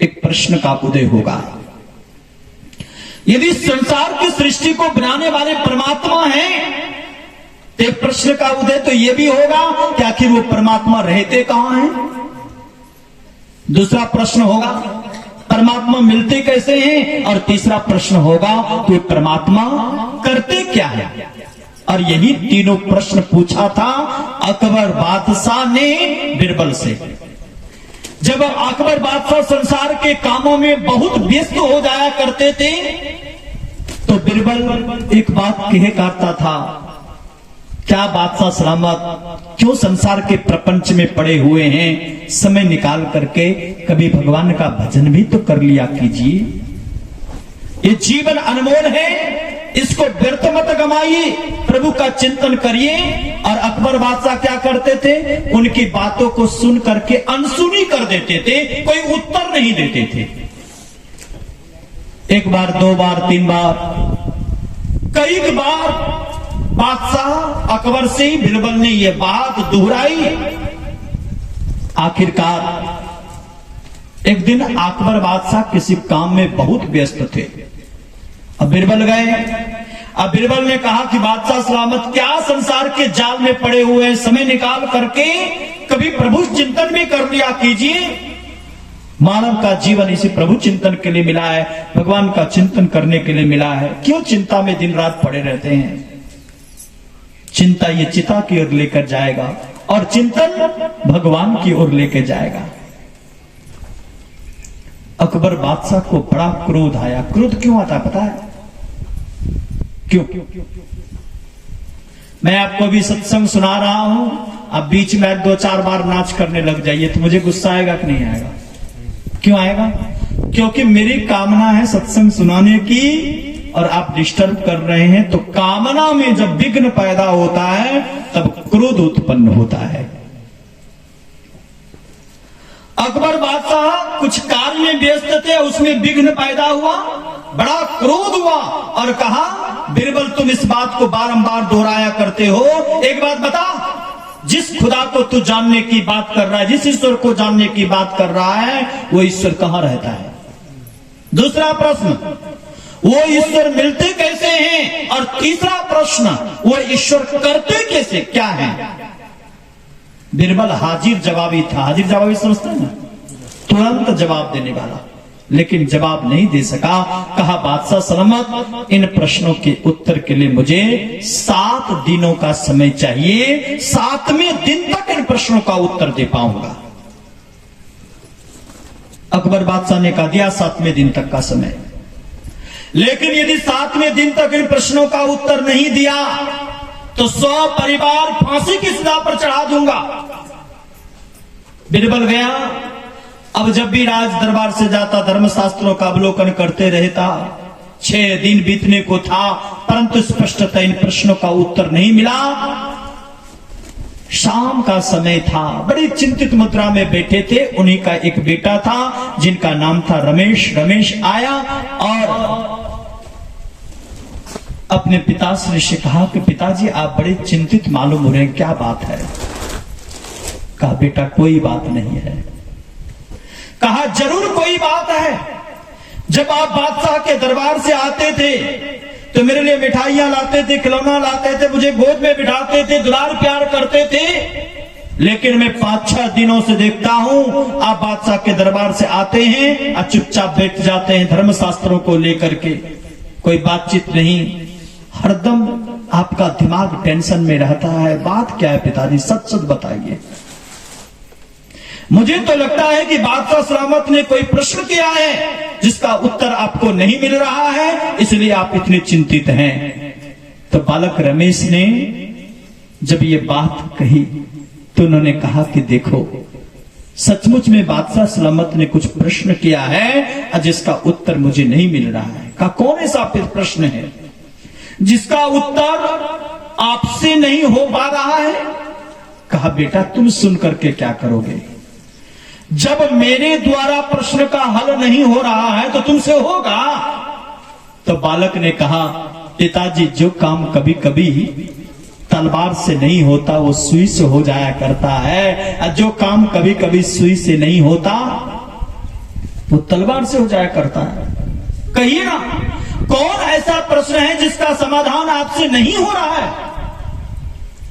एक प्रश्न का उदय होगा। यदि संसार की सृष्टि को बनाने वाले परमात्मा हैं, तो एक प्रश्न का उदय तो यह भी होगा कि आखिर वो परमात्मा रहते कहां हैं। दूसरा प्रश्न होगा परमात्मा मिलते कैसे हैं, और तीसरा प्रश्न होगा कि परमात्मा करते क्या है। और यही तीनों प्रश्न पूछा था अकबर बादशाह ने बिरबल से। जब अकबर बादशाह संसार के कामों में बहुत व्यस्त हो जाया करते थे, तो बिरबल एक बात कहे करता था, क्या बादशाह सलामत, क्यों संसार के प्रपंच में पड़े हुए हैं, समय निकाल करके कभी भगवान का भजन भी तो कर लिया कीजिए। ये जीवन अनमोल है, इसको व्यर्थ मत गमाइए, प्रभु का चिंतन करिए। और अकबर बादशाह क्या करते थे, उनकी बातों को सुन करके अनसुनी कर देते थे, कोई उत्तर नहीं देते थे। एक बार, दो बार, तीन बार, कई बार बादशाह अकबर से बिरबल ने यह बात दोहराई। आखिरकार एक दिन अकबर बादशाह किसी काम में बहुत व्यस्त थे। अब बिरबल गए। अब बिरबल ने कहा कि बादशाह सलामत, क्या संसार के जाल में पड़े हुए हैं, समय निकाल करके कभी प्रभु चिंतन भी कर लिया कीजिए। मानव का जीवन इसी प्रभु चिंतन के लिए मिला है, भगवान का चिंतन करने के लिए मिला है, क्यों चिंता में दिन रात पड़े रहते हैं। चिंता ये चिता की ओर लेकर जाएगा और चिंतन भगवान की ओर लेकर जाएगा। अकबर बादशाह को बड़ा क्रोध आया। क्रोध क्यों आता पता है? क्यों? मैं आपको भी सत्संग सुना रहा हूं, अब बीच में दो चार बार नाच करने लग जाइए तो मुझे गुस्सा आएगा कि नहीं आएगा? क्यों आएगा? क्योंकि मेरी कामना है सत्संग सुनाने की और आप डिस्टर्ब कर रहे हैं। तो कामना में जब विघ्न पैदा होता है तब क्रोध उत्पन्न होता है। अकबर बादशाह कुछ कार्य में व्यस्त थे, उसमें विघ्न पैदा हुआ, बड़ा क्रोध हुआ और कहा, बिरबल तुम इस बात को बारंबार दोहराया करते हो, एक बात बता, जिस खुदा को तू जानने की बात कर रहा है, जिस ईश्वर को जानने की बात कर रहा है, वो ईश्वर कहां रहता है? दूसरा प्रश्न, वो ईश्वर मिलते कैसे हैं? और तीसरा प्रश्न, वो ईश्वर करते कैसे, क्या है? बिरबल हाजिर जवाबी था। हाजिर जवाबी समझते हैं ना, तुरंत जवाब देने वाला, लेकिन जवाब नहीं दे सका। कहा, बादशाह सलामत, इन प्रश्नों के उत्तर के लिए मुझे 7 दिनों का समय चाहिए, 7वें दिन तक इन प्रश्नों का उत्तर दे पाऊंगा। अकबर बादशाह ने कहा, दिया 7वें दिन तक का समय, लेकिन यदि 7वें दिन तक इन प्रश्नों का उत्तर नहीं दिया तो 100 परिवार फांसी की सजा पर चढ़ा दूंगा। बिरबल गया। अब जब भी राज दरबार से जाता धर्मशास्त्रों का अवलोकन करते रहता। 6 दिन बीतने को था, परंतु स्पष्टतः इन प्रश्नों का उत्तर नहीं मिला। शाम का समय था, बड़ी चिंतित मुद्रा में बैठे थे। उन्हीं का एक बेटा था जिनका नाम था रमेश। रमेश आया और अपने पिताश्री से कहा कि पिताजी आप बड़े चिंतित मालूम हो रहे हैं, क्या बात है? कहा, बेटा कोई बात नहीं है। कहा, जरूर कोई बात है। जब आप बादशाह के दरबार से आते थे तो मेरे लिए मिठाइयां लाते थे, खिलौना लाते थे, मुझे गोद में बिठाते थे, दुलार प्यार करते थे। लेकिन मैं 5-6 दिनों से देखता हूं आप बादशाह के दरबार से आते हैं और चुपचाप बैठ जाते हैं धर्मशास्त्रों को लेकर के, कोई बातचीत नहीं। हरदम आपका दिमाग टेंशन में रहता है। बात क्या है पिताजी, सच सच बताइए। मुझे तो लगता है कि बादशाह सलामत ने कोई प्रश्न किया है जिसका उत्तर आपको नहीं मिल रहा है, इसलिए आप इतने चिंतित हैं। तो बालक रमेश ने जब ये बात कही तो उन्होंने कहा कि देखो, सचमुच में बादशाह सलामत ने कुछ प्रश्न किया है जिसका उत्तर मुझे नहीं मिल रहा है। कहा, कौन ऐसा प्रश्न है जिसका उत्तर आपसे नहीं हो पा रहा है? कहा, बेटा तुम सुन करके क्या करोगे? जब मेरे द्वारा प्रश्न का हल नहीं हो रहा है तो तुमसे होगा। तो बालक ने कहा, पिताजी जो काम कभी कभी तलवार से नहीं होता वो सुई से हो जाया करता है, जो काम कभी कभी सुई से नहीं होता वो तलवार से हो जाया करता है। कहिए ना, कौन ऐसा प्रश्न है जिसका समाधान आपसे नहीं हो रहा है?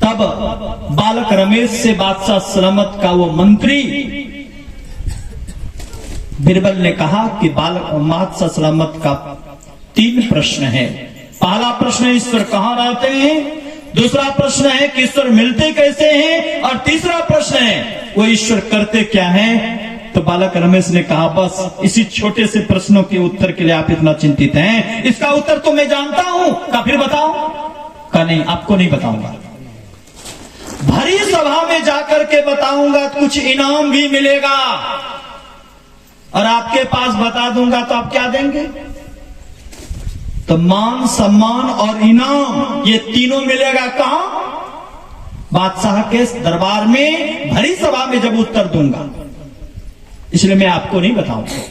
तब बालक रमेश से बादशाह सलामत का वो मंत्री बिरबल ने कहा कि बादशाह सलामत का 3 प्रश्न है। पहला प्रश्न है, ईश्वर कहां रहते हैं? दूसरा प्रश्न है कि ईश्वर मिलते कैसे हैं? और तीसरा प्रश्न है, वो ईश्वर करते क्या हैं? तो बालक रमेश ने कहा, बस इसी छोटे से प्रश्नों के उत्तर के लिए आप इतना चिंतित हैं? इसका उत्तर तो मैं जानता हूं। का फिर बताओ? का नहीं, आपको नहीं बताऊंगा। भरी सभा में जाकर के बताऊंगा, कुछ इनाम भी मिलेगा। और आपके पास बता दूंगा तो आप क्या देंगे? तो मान, सम्मान और इनाम, ये तीनों मिलेगा कहां? बादशाह के दरबार में, भरी सभा में जब उत्तर दूंगा। इसलिए मैं आपको नहीं बताऊंगा।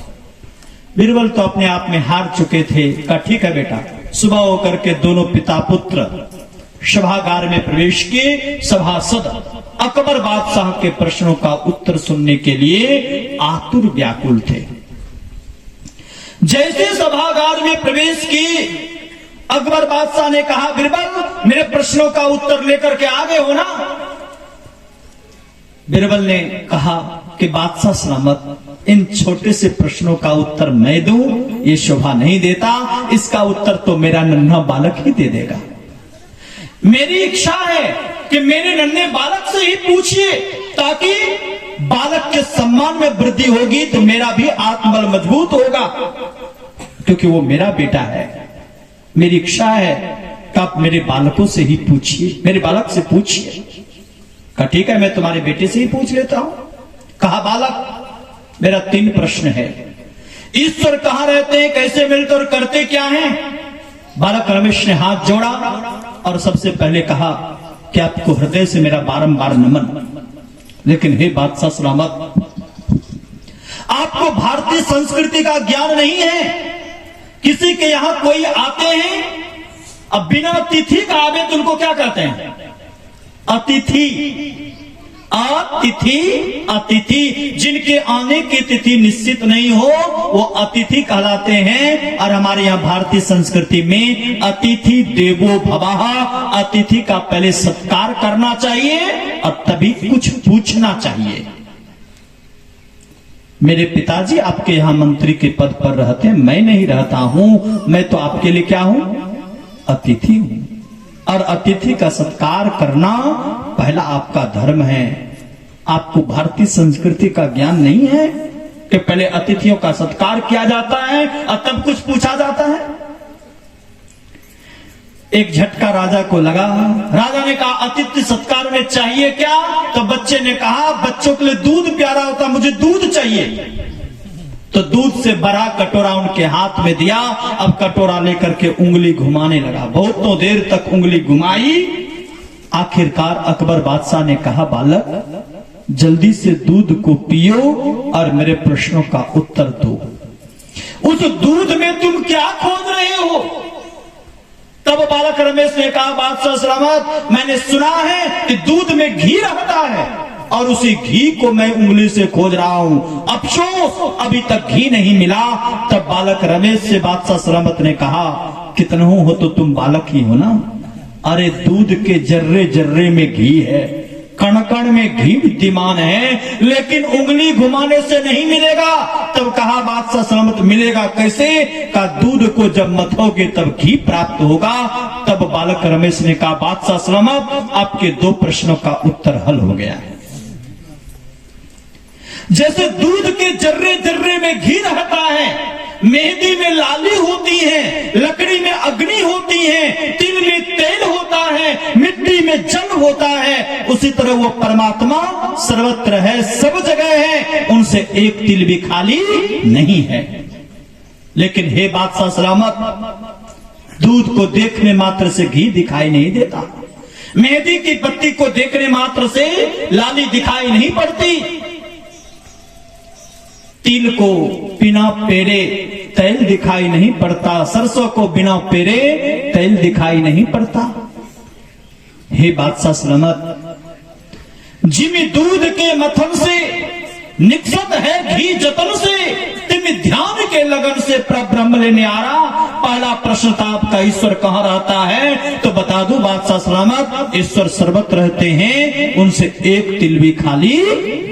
बीरबल तो अपने आप में हार चुके थे। कहा ठीक है बेटा। सुबह होकर के दोनों पिता पुत्र सभागार में प्रवेश किए। सभासद अकबर बादशाह के प्रश्नों का उत्तर सुनने के लिए आतुर व्याकुल थे। जैसे सभागार में प्रवेश किए, अकबर बादशाह ने कहा, बीरबल मेरे प्रश्नों का उत्तर लेकर के आ गए हो ना? बीरबल ने कहा कि बादशाह सलामत, इन छोटे से प्रश्नों का उत्तर मैं दूं ये शोभा नहीं देता। इसका उत्तर तो मेरा नन्हा बालक ही दे देगा। मेरी इच्छा है कि मेरे नन्हे बालक से ही पूछिए, ताकि बालक के सम्मान में वृद्धि होगी तो मेरा भी आत्मबल मजबूत होगा, क्योंकि वो मेरा बेटा है। मेरी इच्छा है कि आप मेरे बालकों से ही पूछिए, मेरे बालक से पूछिए। कहा ठीक है, मैं तुम्हारे बेटे से ही पूछ लेता हूं। कहा बालक, मेरा 3 प्रश्न है। ईश्वर कहां रहते हैं, कैसे मिलते और करते क्या हैं? बालक रमेश ने हाथ जोड़ा और सबसे पहले कहा कि आपको हृदय से मेरा बारंबार नमन। लेकिन हे बादशाह सलामत, आपको भारतीय संस्कृति का ज्ञान नहीं है। किसी के यहां कोई आते हैं, अब बिना तिथि का आवे तो उनको क्या कहते हैं? अतिथि। अतिथि, अतिथि। जिनके आने की तिथि निश्चित नहीं हो वो अतिथि कहलाते हैं। और हमारे यहाँ भारतीय संस्कृति में अतिथि देवो भवः, अतिथि का पहले सत्कार करना चाहिए और तभी कुछ पूछना चाहिए। मेरे पिताजी आपके यहाँ मंत्री के पद पर रहते हैं, मैं नहीं रहता हूं। मैं तो आपके लिए क्या हूं? अतिथि हूं। और अतिथि का सत्कार करना पहला आपका धर्म है। आपको भारतीय संस्कृति का ज्ञान नहीं है कि पहले अतिथियों का सत्कार किया जाता है और तब कुछ पूछा जाता है। एक झटका राजा को लगा। राजा ने कहा, अतिथि सत्कार में चाहिए क्या? तो बच्चे ने कहा, बच्चों के लिए दूध प्यारा होता, मुझे दूध चाहिए। तो दूध से भरा कटोरा उनके हाथ में दिया। अब कटोरा लेकर के उंगली घुमाने लगा। बहुतों देर तक उंगली घुमाई। आखिरकार अकबर बादशाह ने कहा, बालक जल्दी से दूध को पियो और मेरे प्रश्नों का उत्तर दो। उस दूध में तुम क्या खोज रहे हो? तब बालक रमेश ने कहा, बादशाह सलामत, मैंने सुना है कि दूध में घी रहता है और उसी घी को मैं उंगली से खोज रहा हूं। अफसोस अभी तक घी नहीं मिला। तब बालक रमेश से बादशाह सलामत ने कहा, कितनों हो तो तुम बालक ही हो ना? अरे दूध के जर्रे जर्रे में घी है, कण कण में घी विद्यमान है, लेकिन उंगली घुमाने से नहीं मिलेगा। तब कहा बादशाह सलामत, मिलेगा कैसे? का दूध को जब मथोगे तब घी प्राप्त होगा। तब बालक रमेश ने कहा, बादशाह सलामत, आपके 2 प्रश्नों का उत्तर हल हो गया है। जैसे दूध के जर्रे जर्रे में घी रहता है, मेहंदी में लाली होती है, लकड़ी में अग्नि होती है, तिल में तेल होता है, मिट्टी में जल होता है, उसी तरह वो परमात्मा सर्वत्र है, सब जगह है, उनसे एक तिल भी खाली नहीं है। लेकिन हे बादशाह सलामत, दूध को देखने मात्र से घी दिखाई नहीं देता, मेहंदी की पत्ती को देखने मात्र से लाली दिखाई नहीं पड़ती, तिल को बिना पेरे तेल दिखाई नहीं पड़ता, सरसों को बिना पेरे तेल दिखाई नहीं पड़ता। हे बादशाह सलामत, जिम दूध के मथन से निकसत है घी जतन से, तिम ब्रह्म लेने आ रहा। पहला प्रश्न था आपका, ईश्वर कहाँ रहता है? तो बता दूं बादशाह सलामत, ईश्वर सर्वत्र रहते हैं, उनसे एक तिल भी खाली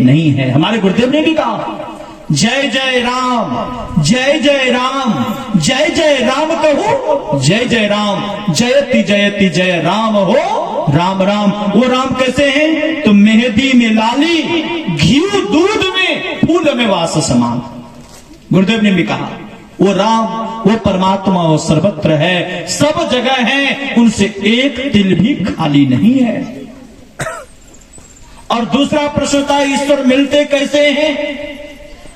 नहीं है। हमारे गुरुदेव ने भी कहा, जय जय राम, जय जय राम, जय जय राम कहो, जय जय राम, जयति जयति जय राम हो, राम राम। वो राम कैसे हैं? तो मेहंदी में लाली, घी दूध में, फूल में वास समान। गुरुदेव ने भी कहा वो राम, वो परमात्मा, वो सर्वत्र है, सब जगह है, उनसे एक तिल भी खाली नहीं है। और दूसरा प्रश्न था, ईश्वर मिलते कैसे हैं?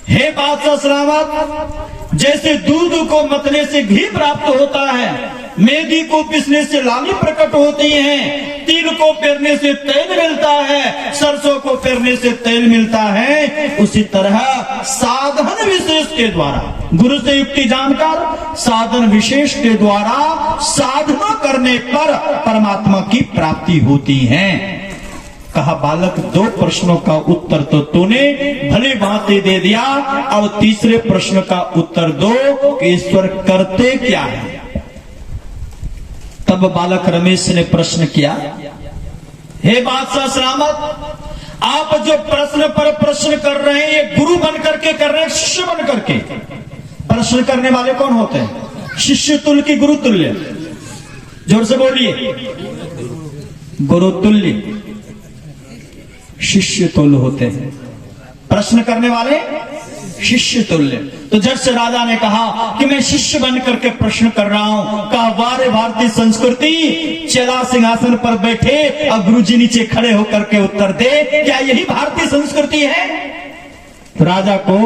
हे बादशाह सलामत, जैसे दूध को मतने से घी प्राप्त होता है, मेदी को पिसने से लाली प्रकट होती है, तिल को पेरने से तेल मिलता है, सरसों को पेरने से तेल मिलता है, उसी तरह साधन विशेष के द्वारा, गुरु से युक्ति जानकर साधन विशेष के द्वारा साधना करने पर परमात्मा की प्राप्ति होती है। कहा बालक, दो प्रश्नों का उत्तर तो तूने भली भांति दे दिया, अब तीसरे प्रश्न का उत्तर दो कि ईश्वर करते क्या है। तब बालक रमेश ने प्रश्न किया, हे बादशाह सलामत, आप जो प्रश्न पर प्रश्न कर रहे हैं, ये गुरु बन करके कर रहे हैं, शिष्य बन करके? प्रश्न करने वाले कौन होते हैं? शिष्य तुल्य की गुरु तुल्य? जोर से बोलिए। गुरु तुल्य, शिष्य तुल्य होते हैं। प्रश्न करने वाले शिष्य तुल्य। तो जब से राजा ने कहा कि मैं शिष्य बन करके प्रश्न कर रहा हूं, कहा वारे भारतीय संस्कृति, चेला सिंहासन पर बैठे और गुरुजी नीचे खड़े होकर के उत्तर दे, क्या यही भारतीय संस्कृति है? तो राजा को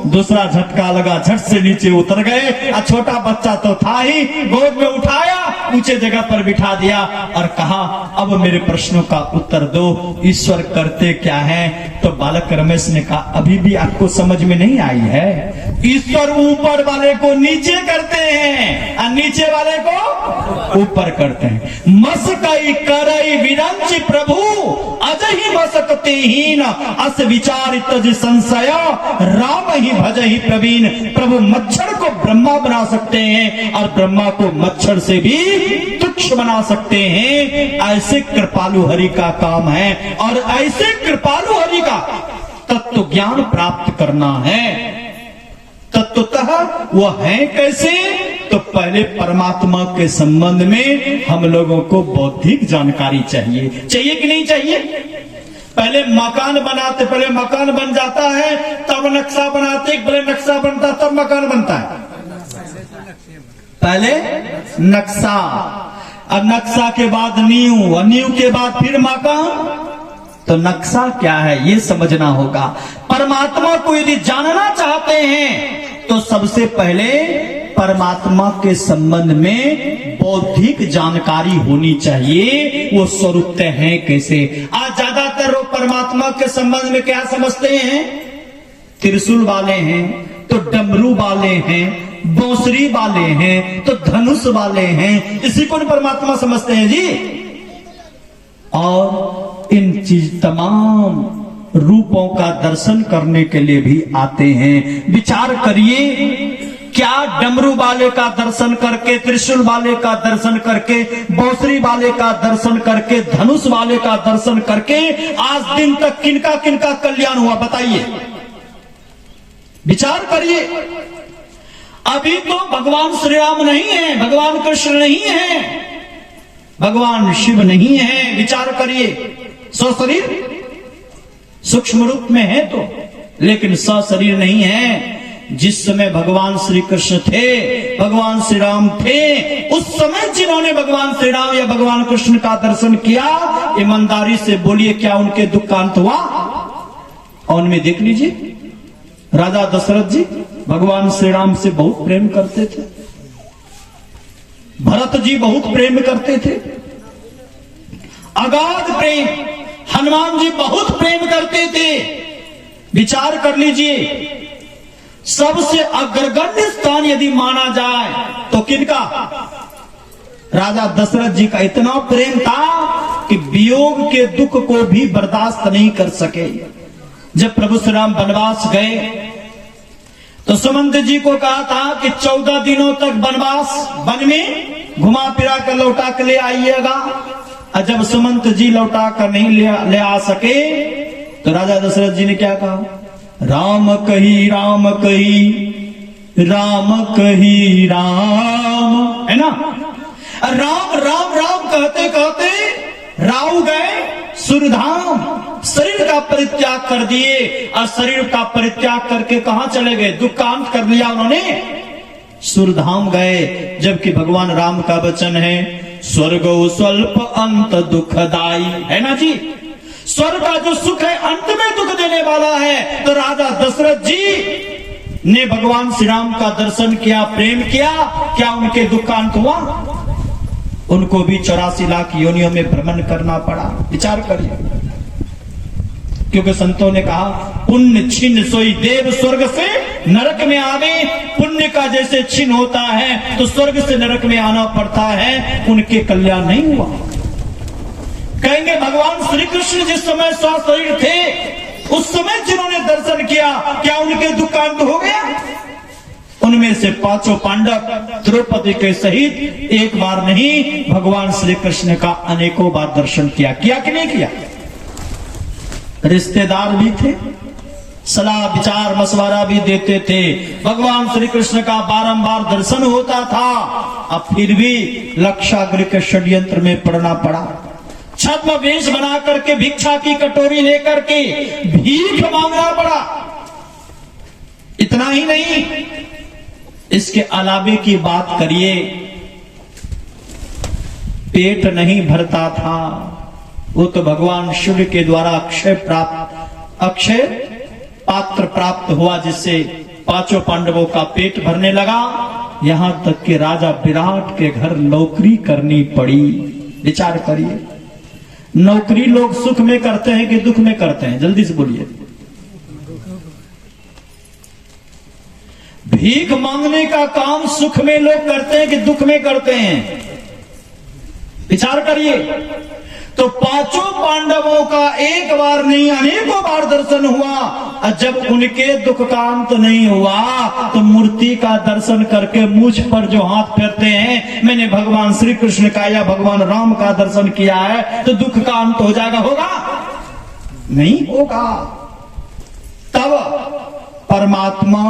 दूसरा झटका लगा, झट से नीचे उतर गए, और छोटा बच्चा तो था ही, गोद में उठाया, ऊंचे जगह पर बिठा दिया और कहा, अब मेरे प्रश्नों का उत्तर दो, ईश्वर करते क्या है? तो बालक रमेश ने कहा, अभी भी आपको समझ में नहीं आई है? ईश्वर ऊपर वाले को नीचे करते हैं और नीचे वाले को ऊपर करते हैं। मसकई करई विरंच प्रभु अजहि मसकते हीन, अस विचारित संशय राम ही भज ही प्रवीण। प्रभु मच्छर को ब्रह्मा बना सकते हैं और ब्रह्मा को मच्छर से भी तुच्छ बना सकते हैं। ऐसे कृपालु हरि का काम है, और ऐसे कृपालु हरि का तत्व ज्ञान प्राप्त करना है। तत्वतः वो है कैसे? तो पहले परमात्मा के संबंध में हम लोगों को बौद्धिक जानकारी चाहिए। चाहिए कि नहीं चाहिए? पहले मकान बनाते, पहले मकान बन जाता है तब नक्शा बनाते, पहले नक्शा बनता तब मकान बनता है। पहले नक्शा, और नक्शा के बाद नींव, और नींव के बाद फिर मकान। तो नक्शा क्या है ये समझना होगा। परमात्मा को यदि जानना चाहते हैं तो सबसे पहले परमात्मा के संबंध में बौद्धिक जानकारी होनी चाहिए। वो स्वरूप है कैसे? आज ज्यादातर लोग परमात्मा के संबंध में क्या समझते हैं? त्रिशूल वाले हैं तो डमरू वाले हैं, बांसुरी वाले हैं तो धनुष वाले हैं, इसी को परमात्मा समझते हैं जी। और इन चीज तमाम रूपों का दर्शन करने के लिए भी आते हैं। विचार करिए, क्या डमरू वाले का दर्शन करके, त्रिशूल वाले का दर्शन करके, बांसुरी वाले का दर्शन करके, धनुष वाले का दर्शन करके आज दिन तक किनका किनका कल्याण हुआ? बताइए, विचार करिए। अभी तो भगवान श्री राम नहीं है, भगवान कृष्ण नहीं है, भगवान शिव नहीं है। विचार करिए, सशरीर सूक्ष्म रूप में है तो, लेकिन सशरीर नहीं है। जिस समय भगवान श्री कृष्ण थे, भगवान श्री राम थे, उस समय जिन्होंने भगवान श्री राम या भगवान कृष्ण का दर्शन किया, ईमानदारी से बोलिए क्या उनके दुख का अंत हुआ? और उनमें देख लीजिए, राजा दशरथ जी भगवान श्री राम से बहुत प्रेम करते थे, भरत जी बहुत प्रेम करते थे, अगाध प्रेम। हनुमान जी बहुत प्रेम करते थे। विचार कर लीजिए, सबसे अग्रगण्य स्थान यदि माना जाए तो किनका? राजा दशरथ जी का इतना प्रेम था कि वियोग के दुख को भी बर्दाश्त नहीं कर सके। जब प्रभु श्री राम वनवास गए तो सुमंत जी को कहा था कि 14 दिनों तक वनवास वन में घुमा फिरा कर लौटा कर ले आइएगा। और जब सुमंत जी लौटा कर नहीं ले आ सके तो राजा दशरथ जी ने क्या कहा, राम कही राम कही राम कही राम, है ना। राम राम राम कहते कहते राव गए सुरधाम, शरीर का परित्याग कर दिए। और शरीर का परित्याग करके कहां चले गए, दुखांत कर लिया उन्होंने, सुरधाम गए। जबकि भगवान राम का वचन है, स्वर्गो स्वल्प अंत दुखदाई, है ना जी। स्वर्ग का जो सुख है अंत में दुख देने वाला है। तो राजा दशरथ जी ने भगवान श्री राम का दर्शन किया, प्रेम किया, क्या उनके दुखांत हुआ? उनको भी 84 लाख योनियों में भ्रमण करना पड़ा। विचार करिए, क्योंकि संतों ने कहा पुण्य छिन्न सोई देव स्वर्ग से नरक में आवे। पुण्य का जैसे छिन्न होता है तो स्वर्ग से नरक में आना पड़ता है, उनके कल्याण नहीं हुआ। कहेंगे भगवान श्री कृष्ण जिस समय स्वशरीर थे उस समय जिन्होंने दर्शन किया, क्या उनके दुखांत हो गया? उनमें से 5 पांडव द्रौपदी के सहित एक बार नहीं, भगवान श्री कृष्ण का अनेकों बार दर्शन किया कि नहीं किया? रिश्तेदार भी थे, सलाह विचार मशवरा भी देते थे। भगवान श्री कृष्ण का बारंबार दर्शन होता था, अब फिर भी लक्षाग्र के षड्यंत्र में पड़ना पड़ा। छद्म वेश बना करके भिक्षा की कटोरी लेकर के भीख मांगना पड़ा। इतना ही नहीं, इसके अलावे की बात करिए, पेट नहीं भरता था, वो तो भगवान शिव के द्वारा अक्षय पात्र प्राप्त हुआ, जिससे 5 पांडवों का पेट भरने लगा। यहां तक कि राजा विराट के घर नौकरी करनी पड़ी। विचार करिए, नौकरी लोग सुख में करते हैं कि दुख में करते हैं? जल्दी से बोलिए। भीख मांगने का काम सुख में लोग करते हैं कि दुख में करते हैं? विचार करिए। तो 5 पांडवों का एक बार नहीं अनेकों बार दर्शन हुआ, और जब उनके दुख का अंत नहीं हुआ तो मूर्ति का दर्शन करके मुझ पर जो हाथ फेरते हैं, मैंने भगवान श्री कृष्ण का या भगवान राम का दर्शन किया है, तो दुख का अंत हो जाएगा? होगा नहीं होगा। तब परमात्मा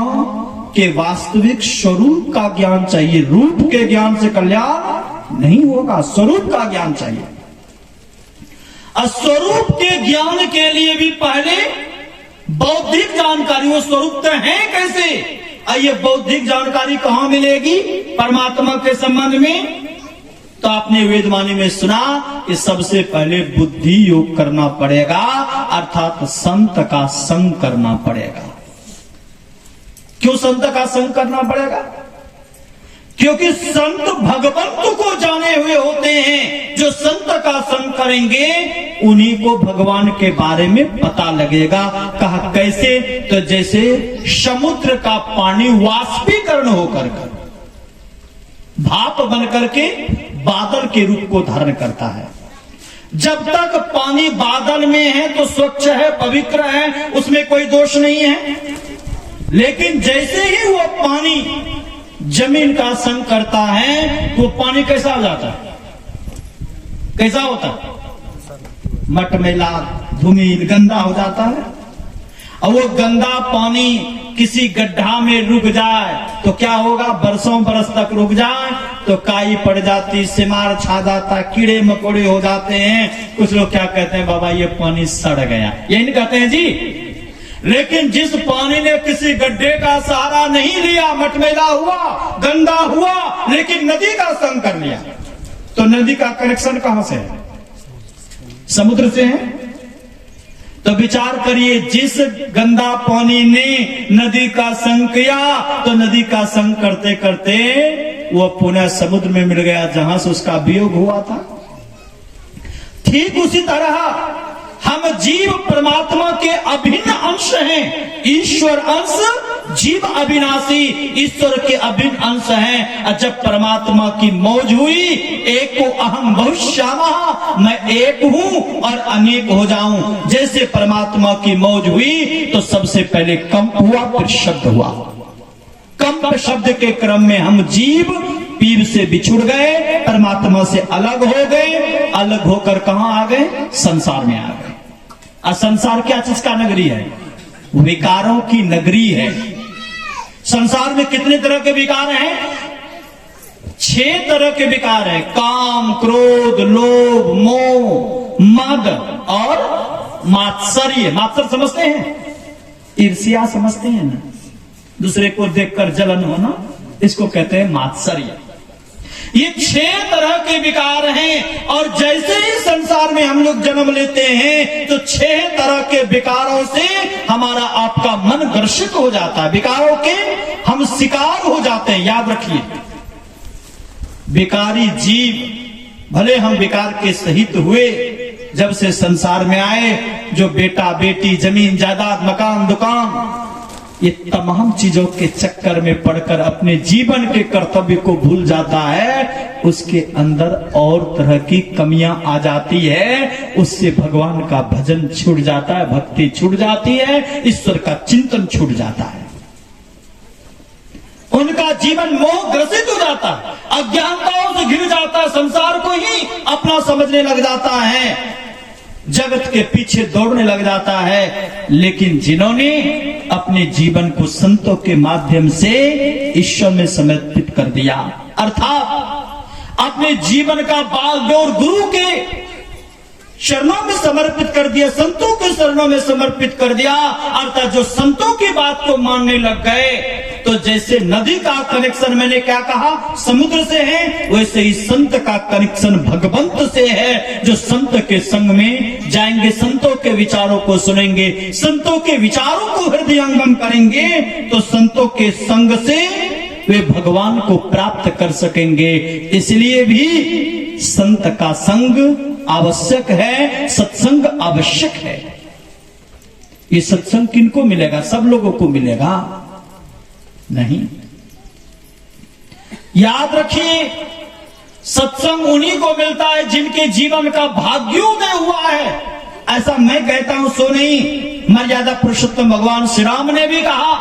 के वास्तविक स्वरूप का ज्ञान चाहिए। रूप के ज्ञान से कल्याण नहीं होगा, स्वरूप का ज्ञान चाहिए। स्वरूप के ज्ञान के लिए भी पहले बौद्धिक जानकारी, वो स्वरूप तो है कैसे, ये बौद्धिक जानकारी कहां मिलेगी परमात्मा के संबंध में? तो आपने वेदवाणी में सुना कि सबसे पहले बुद्धि योग करना पड़ेगा, अर्थात संत का संग करना पड़ेगा। क्यों संत का संग करना पड़ेगा? क्योंकि संत भगवंत को जाने हुए होते हैं। जो संत का संग करेंगे उन्हीं को भगवान के बारे में पता लगेगा। कहा कैसे? तो जैसे समुद्र का पानी वाष्पीकरण होकर भाप बनकर के बादल के रूप को धारण करता है। जब तक पानी बादल में है तो स्वच्छ है, पवित्र है, उसमें कोई दोष नहीं है। लेकिन जैसे ही वो पानी जमीन का संग करता है तो पानी कैसा हो जाता है? कैसा होता है? मटमैला, धूमिल, गंदा हो जाता है। और वो गंदा पानी किसी गड्ढा में रुक जाए तो क्या होगा? बरसों बरस तक रुक जाए तो काई पड़ जाती, सिमार छा जाता, कीड़े मकोड़े हो जाते हैं। कुछ लोग क्या कहते हैं, बाबा ये पानी सड़ गया, यही नहीं कहते हैं जी। लेकिन जिस पानी ने किसी गड्ढे का सहारा नहीं लिया, मटमैला हुआ, गंदा हुआ, लेकिन नदी का संग कर लिया, तो नदी का कनेक्शन कहां से है? समुद्र से है। तो विचार करिए, जिस गंदा पानी ने नदी का संग किया तो नदी का संग करते करते वो पुनः समुद्र में मिल गया जहां से उसका वियोग हुआ था। ठीक उसी तरह हम जीव परमात्मा के अभिन्न अंश हैं। ईश्वर अंश, जीव अविनाशी, ईश्वर के अभिन्न अंश हैं। और जब परमात्मा की मौज हुई, एक को अहम बहुश्यामः, मैं एक हूं और अनेक हो जाऊं। जैसे परमात्मा की मौज हुई तो सबसे पहले कंप हुआ, फिर शब्द हुआ। कंप शब्द के क्रम में हम जीव पीर से बिछुड़ गए, परमात्मा से अलग हो गए। अलग होकर कहां आ गए? संसार में आ गए। और संसार क्या चीज का नगरी है? विकारों की नगरी है। संसार में कितने तरह के विकार हैं? 6 तरह के विकार हैं। काम, क्रोध, लोभ, मोह, मद और मात्सर्य। मात्सर्य समझते हैं? ईर्ष्या समझते हैं ना? दूसरे को देखकर जलन होना, इसको कहते हैं मात्सर्य। ये 6 तरह के विकार हैं। और जैसे ही संसार में हम लोग जन्म लेते हैं तो 6 तरह के विकारों से हमारा आपका मन ग्रसित हो जाता है। विकारों के हम शिकार हो जाते हैं। याद रखिए, विकारी जीव, भले हम विकार के सहित हुए, जब से संसार में आए, जो बेटा बेटी, जमीन जायदाद, मकान दुकान, ये तमाम चीजों के चक्कर में पड़कर अपने जीवन के कर्तव्य को भूल जाता है, उसके अंदर और तरह की कमियां आ जाती है। उससे भगवान का भजन छूट जाता है, भक्ति छूट जाती है, ईश्वर का चिंतन छूट जाता है। उनका जीवन मोह ग्रसित हो जाता है, अज्ञानताओं से घिर जाता है, संसार को ही अपना समझने लग जाता है, जगत के पीछे दौड़ने लग जाता है। लेकिन जिन्होंने अपने जीवन को संतों के माध्यम से ईश्वर में समर्पित कर दिया, अर्थात अपने जीवन का बाल और गुरु के शरणों में समर्पित कर दिया, संतों के शरणों में समर्पित कर दिया, अर्थात जो संतों की बात को मानने लग गए, तो जैसे नदी का कनेक्शन मैंने क्या कहा समुद्र से है, वैसे ही संत का कनेक्शन भगवंत से है। जो संत के संग में जाएंगे, संतों के विचारों को सुनेंगे, संतों के विचारों को हृदयंगम करेंगे, तो संतों के संग से वे भगवान को प्राप्त कर सकेंगे। इसलिए भी संत का संग आवश्यक है, सत्संग आवश्यक है। ये सत्संग किनको मिलेगा? सब लोगों को मिलेगा? नहीं। याद रखिए, सत्संग उन्हीं को मिलता है जिनके जीवन का भाग्योदय हुआ है। ऐसा मैं कहता हूं सो नहीं, मर्यादा पुरुषोत्तम भगवान श्री राम ने भी कहा।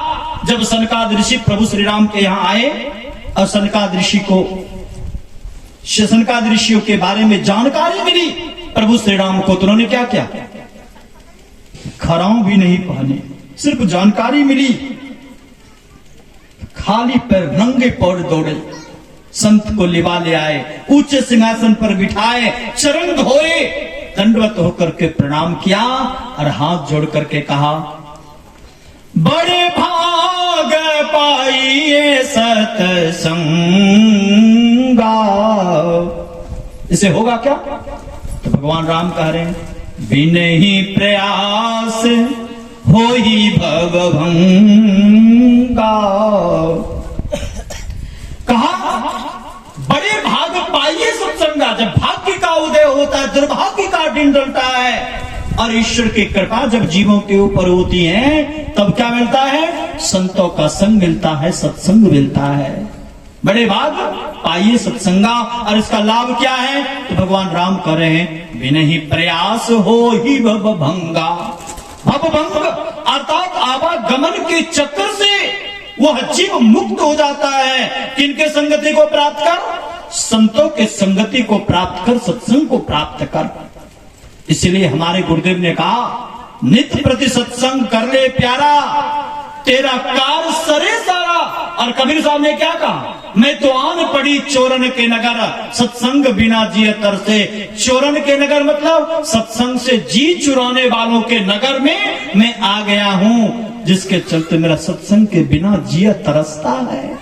जब सनकादिक ऋषि प्रभु श्री राम के यहां आए और सनकादिक ऋषि को सनकादिक ऋषियों के बारे में जानकारी मिली प्रभु श्री राम को, तो उन्होंने क्या किया? खराव भी नहीं पहने, सिर्फ जानकारी मिली, खाली पैर नंगे पैर दौड़े, संत को लिवा ले आए, ऊंचे सिंहासन पर बिठाए, चरण धोए, दंडवत होकर के प्रणाम किया और हाथ जोड़ करके कहा, बड़े भाग पाइए सत्संगा। इसे होगा क्या? तो भगवान राम कह रहे हैं, बिनहि प्रयास हो ही भवभंगा। कहा बड़े भाग पाइए सत्संगा। जब भाग्य का उदय होता है, दुर्भाग्य का दिन डलता है, और ईश्वर की कृपा जब जीवों के ऊपर होती है, तब क्या मिलता है? संतों का संग मिलता है, सत्संग मिलता है। बड़े भाग पाइए सत्संगा। और इसका लाभ क्या है? तो भगवान राम कह रहे हैं, बिनहि प्रयास हो ही भवभंगा। भवभंग अर्थात आवागमन के चक्कर से वह जीव मुक्त हो जाता है। किनके संगति को प्राप्त कर? संतों के संगति को प्राप्त कर, सत्संग को प्राप्त कर। इसलिए हमारे गुरुदेव ने कहा, नित्य प्रति सत्संग कर ले प्यारा, तेरा कार सरे सारा। और कबीर साहब ने क्या कहा? मैं तो आन पड़ी चोरन के नगर, सत्संग बिना जिए तरसे। चोरन के नगर मतलब सत्संग से जी चुराने वालों के नगर में मैं आ गया हूं, जिसके चलते मेरा सत्संग के बिना जिया तरसता है।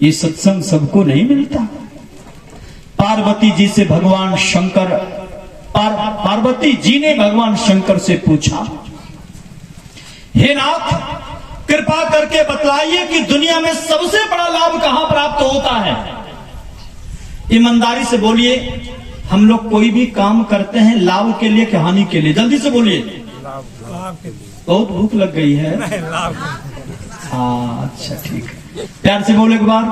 ये सत्संग सबको नहीं मिलता। पार्वती जी से भगवान शंकर, पार्वती जी ने भगवान शंकर से पूछा, हे नाथ, कृपा करके बतलाइए कि दुनिया में सबसे बड़ा लाभ कहां प्राप्त होता है? ईमानदारी से बोलिए, हम लोग कोई भी काम करते हैं लाभ के लिए कि हानि के लिए? जल्दी से बोलिए। बहुत भूख लग गई है। हाँ अच्छा ठीक है, प्यार से बोले एक बार,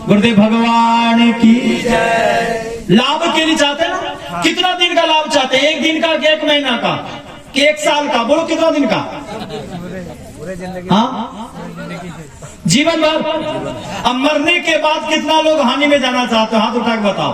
गुरुदेव भगवान की जय। लाभ के लिए चाहते हैं ना? कितना दिन का लाभ चाहते हैं? 1 दिन का कि 1 महीना का कि 1 साल का? बोलो कितना दिन का? हाँ जीवन भर। अब मरने के बाद कितना लोग हानि में जाना चाहते हो, हाथ उठा के बताओ।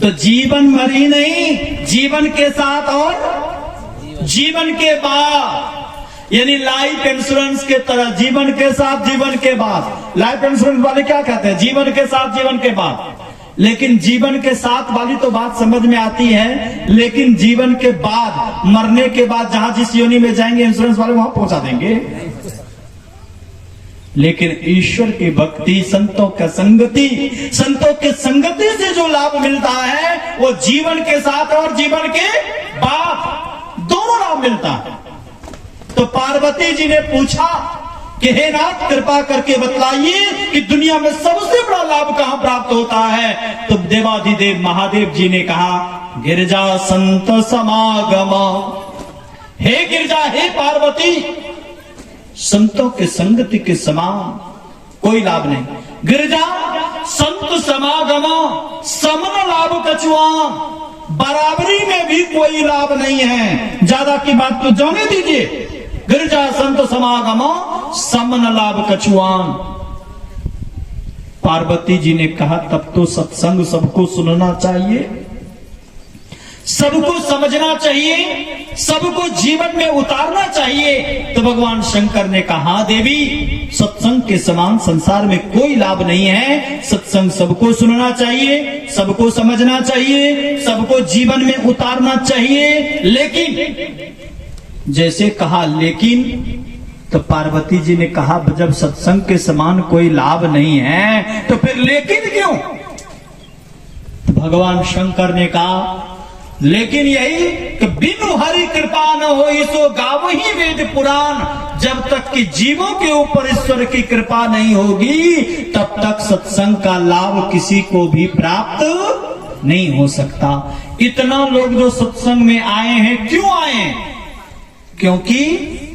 तो जीवन भर ही नहीं, जीवन के साथ और जीवन के बाद, यानी लाइफ इंश्योरेंस के तरह जीवन के साथ जीवन के बाद। लाइफ इंश्योरेंस वाले क्या कहते हैं? जीवन के साथ जीवन के बाद। लेकिन जीवन के साथ वाली तो बात समझ में आती है, लेकिन जीवन के बाद, मरने के बाद जहां जिस योनि में जाएंगे इंश्योरेंस वाले वहां पहुंचा देंगे। लेकिन ईश्वर की भक्ति, संतों का संगति, संतों के संगति से जो लाभ मिलता है वो जीवन के साथ और जीवन के बाद दोनों लाभ मिलता है। तो पार्वती जी ने पूछा कि हे नाथ, कृपा करके बतलाइए कि दुनिया में सबसे बड़ा लाभ कहां प्राप्त होता है? तो देवाधिदेव महादेव जी ने कहा, गिरजा संत समागम। हे गिरजा, हे पार्वती, संतों के संगति के समान कोई लाभ नहीं। गिरजा संत समागम समन लाभ कछुआ, बराबरी में भी कोई लाभ नहीं है। ज्यादा की बात तो जाने दीजिए। गिरजा संत समागम समन लाभ कछुआन। पार्वती जी ने कहा, तब तो सत्संग सबको सुनना चाहिए, सबको समझना चाहिए, सबको जीवन में उतारना चाहिए। तो भगवान शंकर ने कहा, देवी, सत्संग के समान संसार में कोई लाभ नहीं है। सत्संग सबको सुनना चाहिए, सबको समझना चाहिए, सबको जीवन में उतारना चाहिए। लेकिन जैसे कहा लेकिन, तो पार्वती जी ने कहा, जब सत्संग के समान कोई लाभ नहीं है तो फिर लेकिन क्यों? तो भगवान शंकर ने कहा, लेकिन यही कि बिनु हरि कृपा न हो सो गावहि वेद पुराण। जब तक कि जीवों के ऊपर ईश्वर की कृपा नहीं होगी तब तक सत्संग का लाभ किसी को भी प्राप्त नहीं हो सकता। इतना लोग जो सत्संग में आए हैं, क्यों आए हैं? क्योंकि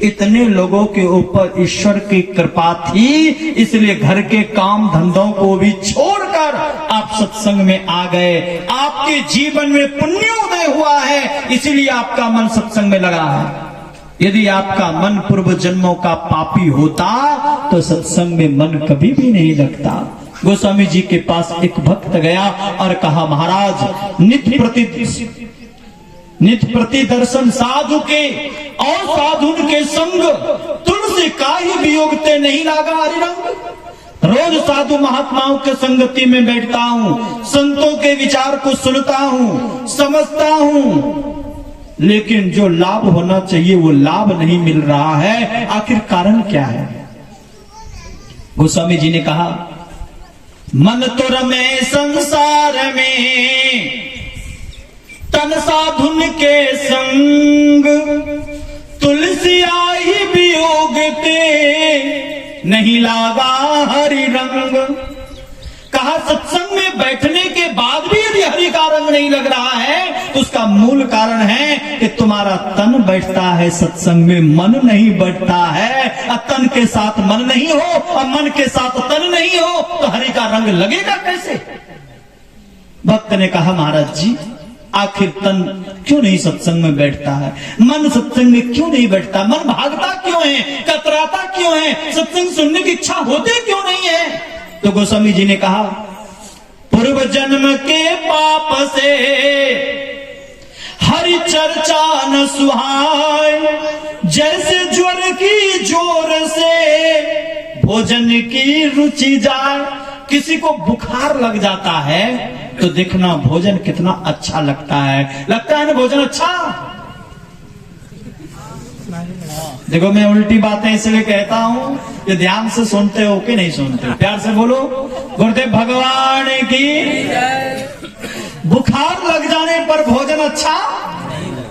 इतने लोगों के ऊपर ईश्वर की कृपा थी, इसलिए घर के काम धंधों को भी छोड़कर आप सत्संग में आ गए। आपके जीवन में पुण्योदय हुआ है, इसीलिए आपका मन सत्संग में लगा है। यदि आपका मन पूर्व जन्मों का पापी होता तो सत्संग में मन कभी भी नहीं लगता। गोस्वामी जी के पास एक भक्त गया और कहा, महाराज, नित्य प्रति दर्शन साधु के और साधुन के संग, तुलसी काहि वियोगते नहीं लागा हरिरंग। रोज साधु महात्माओं के संगति में बैठता हूं, संतों के विचार को सुनता हूं, समझता हूं, लेकिन जो लाभ होना चाहिए वो लाभ नहीं मिल रहा है। आखिर कारण क्या है? गोस्वामी जी ने कहा, मन तो रमे संसार में, तन साधुन के संग, तुलसी आई वियोग ते नहीं लागा हरि रंग। कहा, सत्संग में बैठने के बाद भी यदि हरि का रंग नहीं लग रहा है तो उसका मूल कारण है कि तुम्हारा तन बैठता है, सत्संग में मन नहीं बैठता है। और तन के साथ मन नहीं हो और मन के साथ तन नहीं हो तो हरि का रंग लगेगा कैसे? भक्त ने कहा, महाराज जी, आखिर तन क्यों नहीं सत्संग में बैठता है? मन सत्संग में क्यों नहीं बैठता? मन भागता क्यों है? कतराता क्यों है? सत्संग सुनने की इच्छा होती क्यों नहीं है? तो गोस्वामी जी ने कहा, पूर्व जन्म के पाप से हरि चर्चा न सुहाय, जैसे ज्वर की जोर से भोजन की रुचि जाए। किसी को बुखार लग जाता है तो देखना भोजन कितना अच्छा लगता है। लगता है ना भोजन अच्छा? देखो, मैं उल्टी बातें इसलिए कहता हूं कि ध्यान से सुनते हो कि नहीं सुनते? प्यार से बोलो, गुरुदेव भगवान की। बुखार लग जाने पर भोजन अच्छा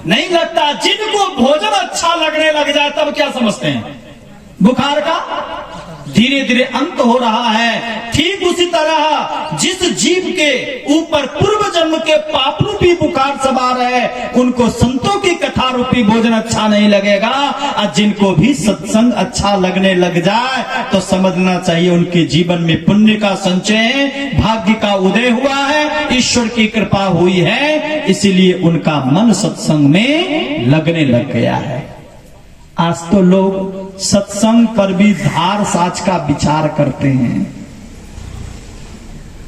नहीं लगता। जिनको भोजन अच्छा लगने लग जाए तब क्या समझते हैं? बुखार का धीरे धीरे अंत हो रहा है। ठीक उसी तरह जिस जीव के ऊपर पूर्व जन्म के पाप रूपी बुखार सवार है, उनको संतों की कथा रूपी भोजन अच्छा नहीं लगेगा। और जिनको भी सत्संग अच्छा लगने लग जाए तो समझना चाहिए उनके जीवन में पुण्य का संचय है, भाग्य का उदय हुआ है, ईश्वर की कृपा हुई है, इसीलिए उनका मन सत्संग में लगने लग गया है। आज तो लोग सत्संग पर भी धार साज का विचार करते हैं,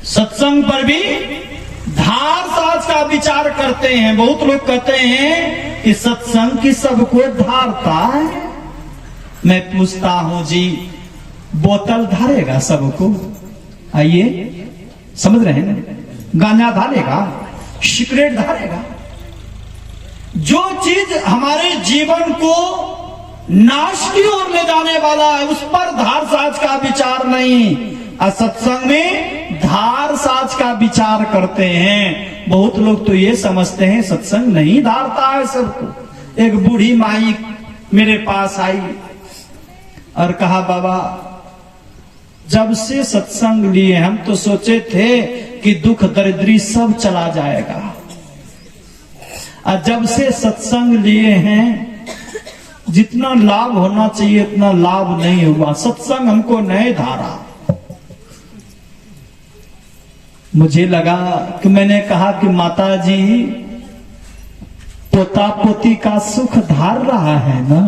सत्संग पर भी धार साज का विचार करते हैं। बहुत लोग कहते हैं कि सत्संग की सबको धारता है। मैं पूछता हूं जी, बोतल धारेगा सबको? आइए, समझ रहे हैं ना? गांजा धारेगा, सिगरेट धारेगा? जो चीज हमारे जीवन को नाश की ओर ले जाने वाला है उस पर धार साज का विचार नहीं। सत्संग में धार साज का विचार करते हैं। बहुत लोग तो ये समझते हैं सत्संग नहीं धारता है सबको। एक बूढ़ी माई मेरे पास आई और कहा, बाबा जब से सत्संग लिए हम तो सोचे थे कि दुख दरिद्री सब चला जाएगा, और जब से सत्संग लिए हैं जितना लाभ होना चाहिए इतना लाभ नहीं हुआ। सत्संग हमको नहीं धारा। मुझे लगा कि मैंने कहा कि माता जी पोता पोती का सुख धार रहा है ना,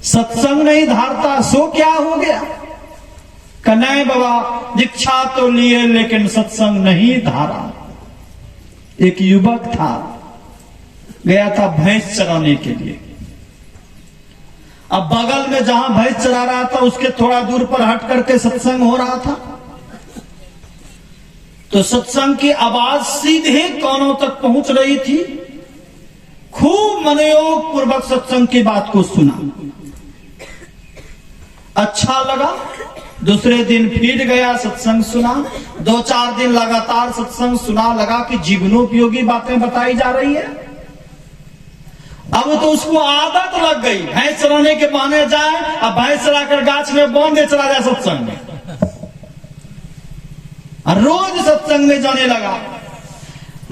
सत्संग नहीं धारता सो क्या हो गया? कन्हैया बाबा दीक्षा तो लिए लेकिन सत्संग नहीं धारा। एक युवक था, गया था भैंस चराने के लिए। अब बगल में जहां भैंस चरा रहा था उसके थोड़ा दूर पर हट करके सत्संग हो रहा था। तो सत्संग की आवाज सीधे कानों तक पहुंच रही थी। खूब मनोयोग पूर्वक सत्संग की बात को सुना, अच्छा लगा। दूसरे दिन फिर गया, सत्संग सुना। 2-4 दिन लगातार सत्संग सुना, लगा कि जीवनोपयोगी बातें बताई जा रही है। अब तो उसको आदत लग गई, भैंस चराने के बहाने जाए, अब भैंस चराकर गाछ में बांधे चला जाए सत्संग में, और रोज सत्संग में जाने लगा।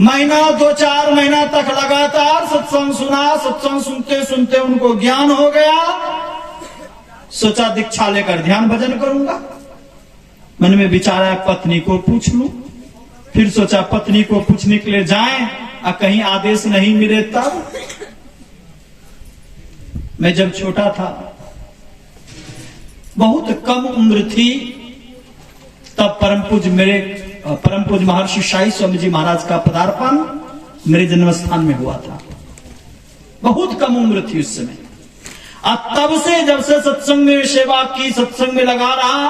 महीना 2-4 महीना तक लगातार सत्संग सुना। सत्संग सुनते सुनते उनको ज्ञान हो गया। सोचा दीक्षा लेकर ध्यान भजन करूंगा। मन में विचार आया पत्नी को पूछ लूं। फिर सोचा पत्नी को पूछने के लिए जाएं और कहीं आदेश नहीं मिले तब। मैं जब छोटा था, बहुत कम उम्र थी, तब परम पूज्य महर्षि शाही स्वामी जी महाराज का पदार्पण मेरे जन्म स्थान में हुआ था। बहुत कम उम्र थी उस समय। और तब से जब से सत्संग में सेवा की, सत्संग में लगा रहा,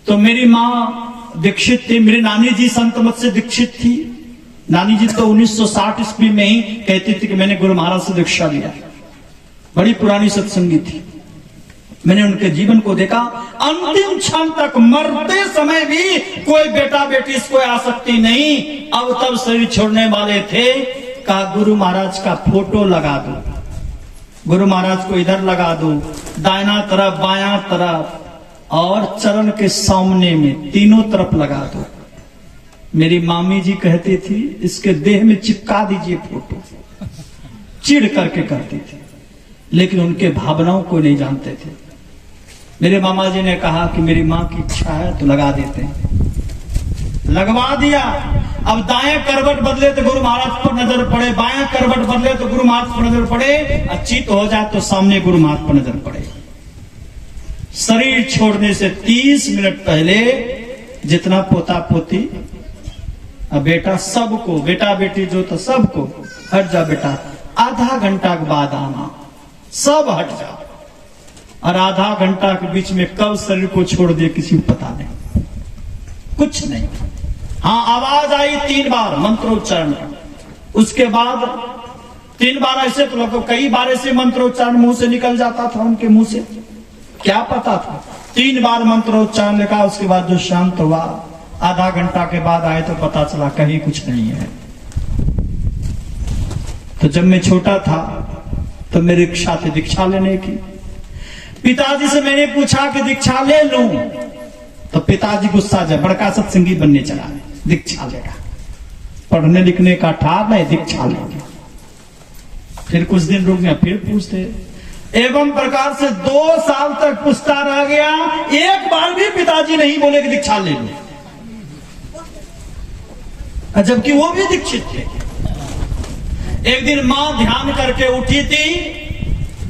तो मेरी मां दीक्षित थी। मेरी नानी जी संत मत से दीक्षित थी। नानी जी तो 1960 ईस्वी में ही कहती थी कि मैंने गुरु महाराज से दीक्षा लिया। बड़ी पुरानी सत्संगी थी। मैंने उनके जीवन को देखा। अंतिम क्षण तक, मरते समय भी कोई बेटा बेटी से कोई आसक्ति नहीं। अब तब शरीर छोड़ने वाले थे, कहा गुरु महाराज का फोटो लगा दो, गुरु महाराज को इधर लगा दो, दाहिना तरफ बायां तरफ और चरण के सामने में, तीनों तरफ लगा दो। मेरी मामी जी कहती थी इसके देह में चिपका दीजिए फोटो, चिढ़ करके करती थी, लेकिन उनके भावनाओं को नहीं जानते थे। मेरे मामा जी ने कहा कि मेरी माँ की इच्छा है तो लगा देते हैं। लगवा दिया। अब दाएं करवट बदले तो गुरु महाराज पर नजर पड़े, बाएं करवट बदले तो गुरु महाराज पर नजर पड़े, अच्छी तो हो जाए तो सामने गुरु महाराज पर नजर पड़े। शरीर छोड़ने से 30 मिनट पहले जितना पोता पोती अब बेटा सबको, बेटा बेटी जो तो सबको, हट जा बेटा, आधा घंटा के बाद आना, सब हट जा। और आधा घंटा के बीच में कब शरीर को छोड़ दिए किसी को पता नहीं, कुछ नहीं। हाँ, आवाज आई 3 बार मंत्रोच्चारण का। उसके बाद 3 बार ऐसे तो लोगों, कई बार ऐसे मंत्रोच्चारण मुंह से निकल जाता था उनके मुंह से, क्या पता था। 3 बार मंत्रोच्चारण लिखा। उसके बाद जो शांत हुआ, आधा घंटा के बाद आए तो पता चला कहीं कुछ नहीं है। तो जब मैं छोटा था तो मेरी इच्छा थी दीक्षा लेने की। पिताजी से मैंने पूछा कि दीक्षा ले लूं, तो पिताजी गुस्सा जाए, बड़का सत्संगी बनने चला, दीक्षा लेगा, पढ़ने लिखने का ठार नहीं, दीक्षा लेगा। फिर कुछ दिन रुक गया, फिर पूछते, एवं प्रकार से 2 साल तक पूछता रह गया। एक बार भी पिताजी नहीं बोले कि दीक्षा ले लो, जबकि वो भी दीक्षित थे। एक दिन मां ध्यान करके उठी थी,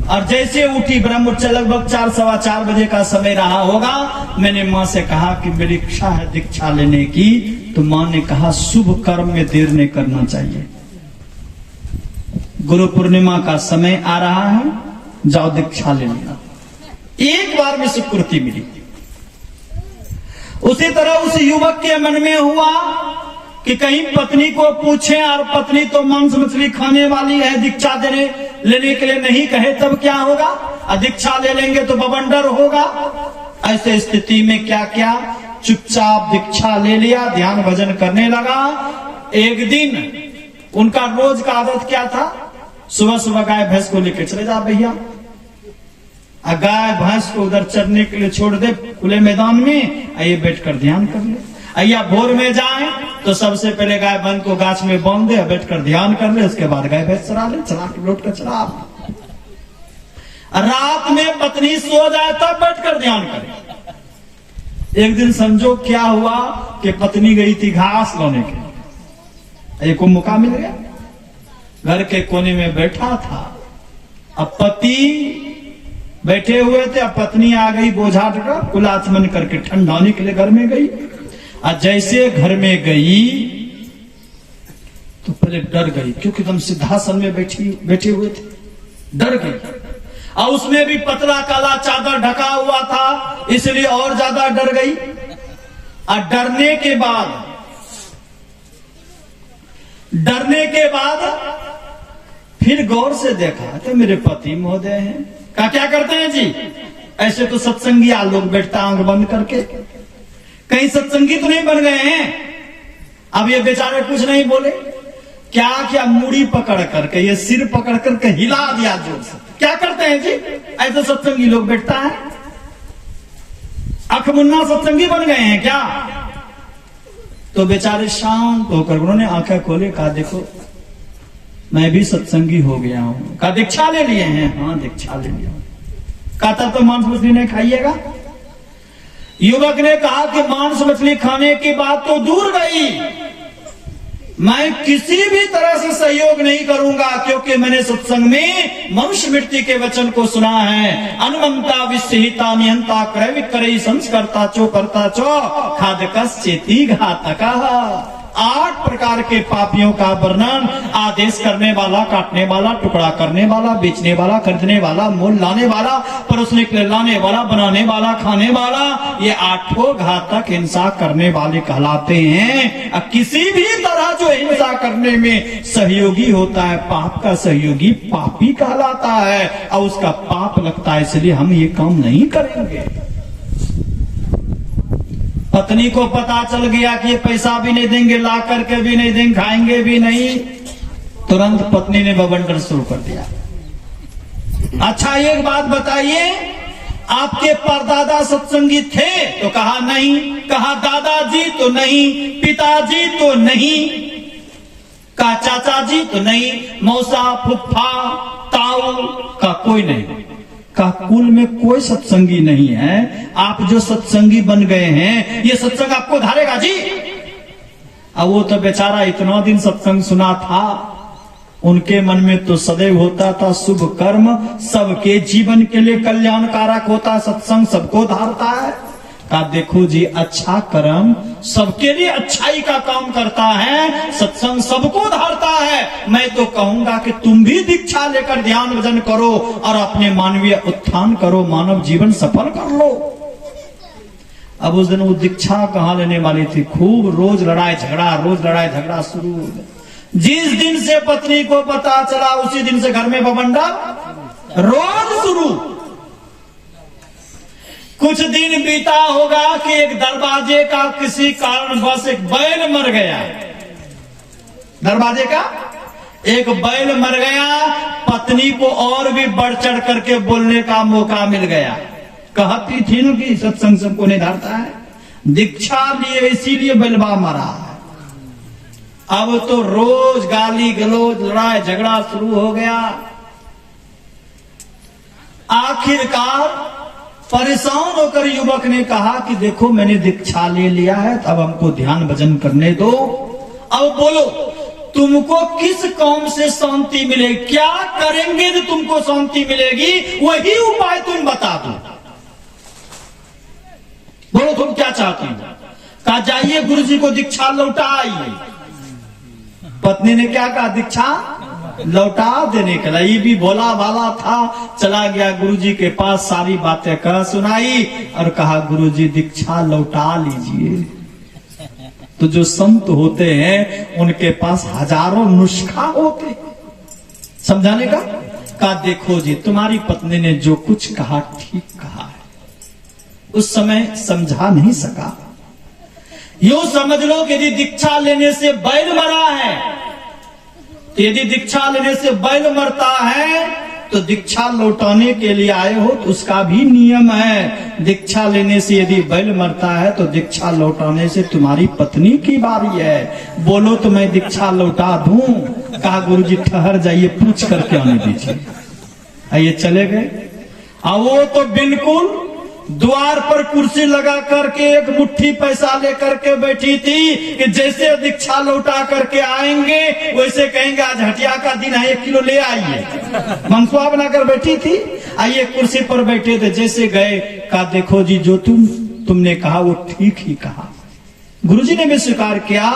और जैसे उठी ब्रह्ममुहूर्त लगभग 4 सवा 4 बजे का समय रहा होगा। मैंने मां से कहा कि मेरी इच्छा है दीक्षा लेने की, तो मां ने कहा शुभ कर्म में देर नहीं करना चाहिए, गुरु पूर्णिमा का समय आ रहा है, जाओ दीक्षा ले लेना। एक बार में स्वीकृति मिली। उसी तरह उस युवक के मन में हुआ कि कहीं पत्नी को पूछे, और पत्नी तो मांस मछली खाने वाली है, दीक्षा लेने के लिए नहीं कहे तब क्या होगा, और दीक्षा ले लेंगे तो बवंडर होगा। ऐसे स्थिति में क्या क्या, चुपचाप दीक्षा ले लिया, ध्यान भजन करने लगा। एक दिन उनका रोज का आदत क्या था, सुबह सुबह गाय भैंस को लेकर चले जा भैया, गाय भैंस को उधर चरने के लिए छोड़ दे खुले मैदान में, आइए बैठकर ध्यान कर ले। या भोर में जाए तो सबसे पहले गाय बंद को गाछ में बांध दे, बैठकर ध्यान कर ले, उसके बाद गाय भैंस चरा ले, चला के लौट कर चरा। रात में पत्नी सो जाए तब बैठकर ध्यान करे। एक दिन संजोग क्या हुआ कि पत्नी गई थी घास लाने के, एक को मौका मिल गया, घर के कोने में बैठा था। अब पति बैठे हुए थे, अब पत्नी आ गई बोझा ढका, खुला आचमन करके ठंडाने के लिए घर में गई। और जैसे घर में गई तो पहले डर गई, क्योंकि एकदम सिद्धासन में बैठे हुए थे, डर गई। और उसमें भी पतला काला चादर ढका हुआ था, इसलिए और ज्यादा डर गई। और डरने के बाद फिर गौर से देखा तो मेरे पति महोदय हैं। क्या करते हैं जी, ऐसे तो सत्संगी लोग बैठता आंख बंद करके, कहीं सत्संगी तो नहीं बन गए हैं। अब ये बेचारे कुछ नहीं बोले, क्या मुड़ी पकड़ करके, ये सिर पकड़ करके हिला दिया जोर से। क्या करते हैं जी, ऐसे सत्संगी लोग बैठता है, अख मुन्ना सत्संगी बन गए हैं क्या। तो बेचारे शांत होकर उन्होंने आंखें खोले, कहा देखो मैं भी सत्संगी हो गया हूं। कहा दीक्षा ले लिए हैं, हाँ दीक्षा ले लिया। कहा तो मांस मछली नहीं खाइएगा। युवक ने कहा कि मांस मछली खाने की बात तो दूर गई, मैं किसी भी तरह से सहयोग नहीं करूंगा, क्योंकि मैंने सत्संग में मनुष्य मृत्यु के वचन को सुना है। अनुमंता विस्हिता निहंता क्रय विक्रय संस्कर्ता चो करता चो खादकश्चेति घातकः। 8 प्रकार के पापियों का वर्णन, आदेश करने वाला, काटने वाला, टुकड़ा करने वाला, बेचने वाला, खरीदने वाला, मोल लाने वाला, परोसने के लिए लाने वाला, बनाने वाला, खाने वाला, ये 8 घातक हिंसा करने वाले कहलाते हैं। किसी भी तरह जो हिंसा करने में सहयोगी होता है, पाप का सहयोगी पापी कहलाता है, और उसका पाप लगता है, इसलिए हम ये काम नहीं करेंगे। पत्नी को पता चल गया कि ये पैसा भी नहीं देंगे, ला करके भी नहीं देंगे, खाएंगे भी नहीं, तुरंत पत्नी ने बवंडर शुरू कर दिया। अच्छा एक बात बताइए, आपके परदादा सत्संगी थे? तो कहा नहीं। कहा दादाजी? तो नहीं। पिताजी? तो नहीं। कहा चाचा जी? तो नहीं। मौसा, फुफ्फा, ताऊ? का कोई नहीं। का कुल में कोई सत्संगी नहीं है, आप जो सत्संगी बन गए हैं, ये सत्संग आपको धारेगा जी? अब वो तो बेचारा इतना दिन सत्संग सुना था, उनके मन में तो सदैव होता था शुभ कर्म सबके जीवन के लिए कल्याणकारक होता है, सत्संग सबको धारता है। का देखो जी, अच्छा कर्म सबके लिए अच्छाई का काम करता है, सत्संग सबको धारता है। मैं तो कहूंगा कि तुम भी दीक्षा लेकर ध्यान भजन करो और अपने मानवीय उत्थान करो, मानव जीवन सफल कर लो। अब उस दिन वो दीक्षा कहाँ लेने वाली थी, खूब रोज लड़ाई झगड़ा शुरू। जिस दिन से पत्नी को पता चला उसी दिन से घर में बवंडर रोज शुरू। कुछ दिन बीता होगा कि एक दरवाजे का किसी कारणवश एक बैल मर गया। दरवाजे का एक बैल मर गया, पत्नी को और भी बढ़ चढ़ करके बोलने का मौका मिल गया। कहती थी न कि सत्संग सबको नहीं धारता है, दीक्षा लिए इसीलिए बैलवा मरा है। अब तो रोज गाली गलौज लड़ाई झगड़ा शुरू हो गया। आखिरकार परेशान होकर युवक ने कहा कि देखो मैंने दीक्षा ले लिया है, तो अब हमको ध्यान भजन करने दो। अब बोलो तुमको किस काम से शांति मिलेगी, क्या करेंगे तो तुमको शांति मिलेगी, वही उपाय तुम बता दो। बोलो तुम क्या चाहती हो? कहा जाइए गुरु जी को दीक्षा लौटा आइए। पत्नी ने क्या कहा? दीक्षा लौटा देने के लिए। ये भी भोला भाला था, चला गया गुरु जी के पास, सारी बातें कह सुनाई और कहा गुरु जी दीक्षा लौटा लीजिए। तो जो संत होते हैं उनके पास हजारों नुस्खा होते समझाने का। कहा देखो जी, तुम्हारी पत्नी ने जो कुछ कहा ठीक कहा है, उस समय समझा नहीं सका। यूं समझ लो कि यदि दीक्षा लेने से बैल मरा है, तो यदि दीक्षा लेने से बैल मरता है तो दीक्षा लौटाने के लिए आए हो तो उसका भी नियम है। दीक्षा लेने से यदि बैल मरता है तो दीक्षा लौटाने से तुम्हारी पत्नी की बारी है। बोलो तो मैं दीक्षा लौटा दूं। कहा गुरु जी ठहर जाइए, पूछ करके आने दीजिए। आइए चले गए। वो तो बिल्कुल द्वार पर कुर्सी लगा करके एक मुट्ठी पैसा लेकर के बैठी थी कि जैसे दीक्षा लौटा करके आएंगे वैसे कहेंगे आज हटिया का दिन है, 1 किलो ले आइए। मनसुआ बनाकर बैठी थी। आइए कुर्सी पर बैठे थे, जैसे गए कहा देखो जी जो तुमने कहा वो ठीक ही कहा। गुरुजी ने भी स्वीकार किया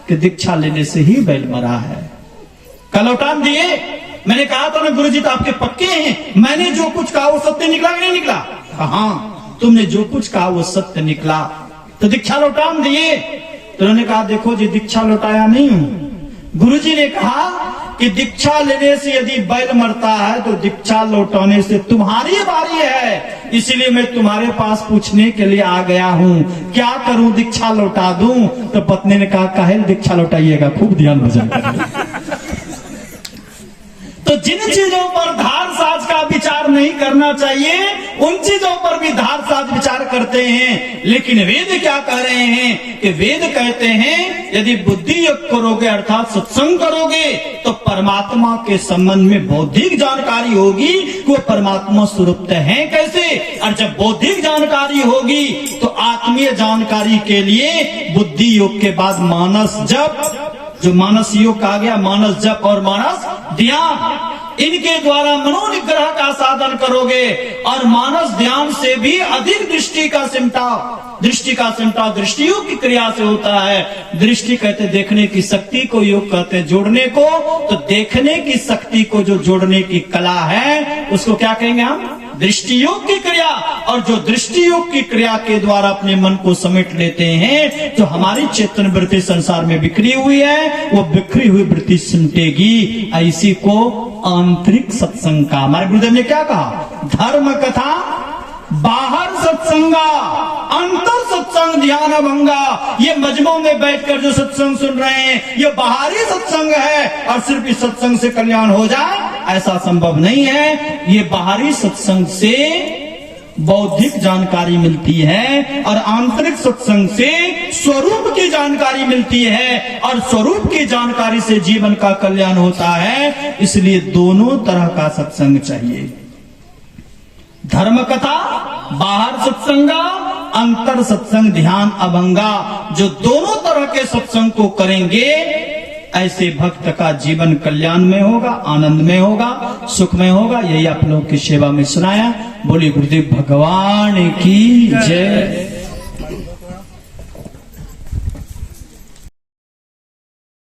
कि दीक्षा लेने से ही बैल मरा है। कल लौटान दिए। मैंने कहा था ना गुरु जी तो आपके पक्के हैं, मैंने जो कुछ कहा वो सत्य निकला कि नहीं निकला? हाँ, तुमने जो कुछ कहा वो सत्य निकला। तो दीक्षा लौटान दिए। तो उन्होंने कहा देखो जी दीक्षा लौटाया नहीं हूं। गुरु जी ने कहा कि दीक्षा लेने से यदि बैल मरता है तो दीक्षा लौटाने से तुम्हारी बारी है, इसलिए मैं तुम्हारे पास पूछने के लिए आ गया हूं, क्या करूं, दीक्षा लौटा दूं? तो पत्नी ने कहा काहे दीक्षा लौटाइएगा, खूब ध्यान भजन करिए। तो जिन चीजों पर धार साज का विचार नहीं करना चाहिए उन चीजों पर भी धार साज विचार करते हैं। लेकिन वेद क्या कह रहे हैं कि वेद कहते हैं यदि बुद्धि योग करोगे अर्थात सत्संग करोगे तो परमात्मा के संबंध में बौद्धिक जानकारी होगी कि वो परमात्मा स्वरूप है कैसे। और जब बौद्धिक जानकारी होगी तो आत्मीय जानकारी के लिए बुद्धि योग के बाद मानस जप, जो मानस योग कहा गया, मानस जप और मानस ध्यान, इनके द्वारा मनोनिग्रह का साधन करोगे। और मानस ध्यान से भी अधिक दृष्टि का सिमटा दृष्टि योग की क्रिया से होता है। दृष्टि कहते देखने की शक्ति को, योग कहते जोड़ने को। तो देखने की शक्ति को जो जोड़ने की कला है उसको क्या कहेंगे हम? दृष्टि योग की क्रिया। और जो दृष्टि योग की क्रिया के द्वारा अपने मन को समेट लेते हैं, जो हमारी चेतन वृत्ति संसार में बिखरी हुई है वो बिखरी हुई वृत्ति सिमटेगी। ऐसी को आंतरिक सत्संग का, हमारे गुरुदेव ने क्या कहा? धर्म कथा बाहर सत्संगा, अंतर सत्संग ध्यान भंगा। ये मजमों में बैठकर जो सत्संग सुन रहे हैं ये बाहरी सत्संग है और सिर्फ इस सत्संग से कल्याण हो जाए ऐसा संभव नहीं है। ये बाहरी सत्संग से बौद्धिक जानकारी मिलती है और आंतरिक सत्संग से स्वरूप की जानकारी मिलती है और स्वरूप की जानकारी से जीवन का कल्याण होता है। इसलिए दोनों तरह का सत्संग चाहिए। धर्म कथा बाहर सत्संगा, अंतर सत्संग ध्यान अभंगा। जो दोनों तरह के सत्संग को करेंगे ऐसे भक्त का जीवन कल्याण में होगा, आनंद में होगा, सुख में होगा। यही आप लोगों की सेवा में सुनाया। बोलिए गुरुदेव भगवान की जय।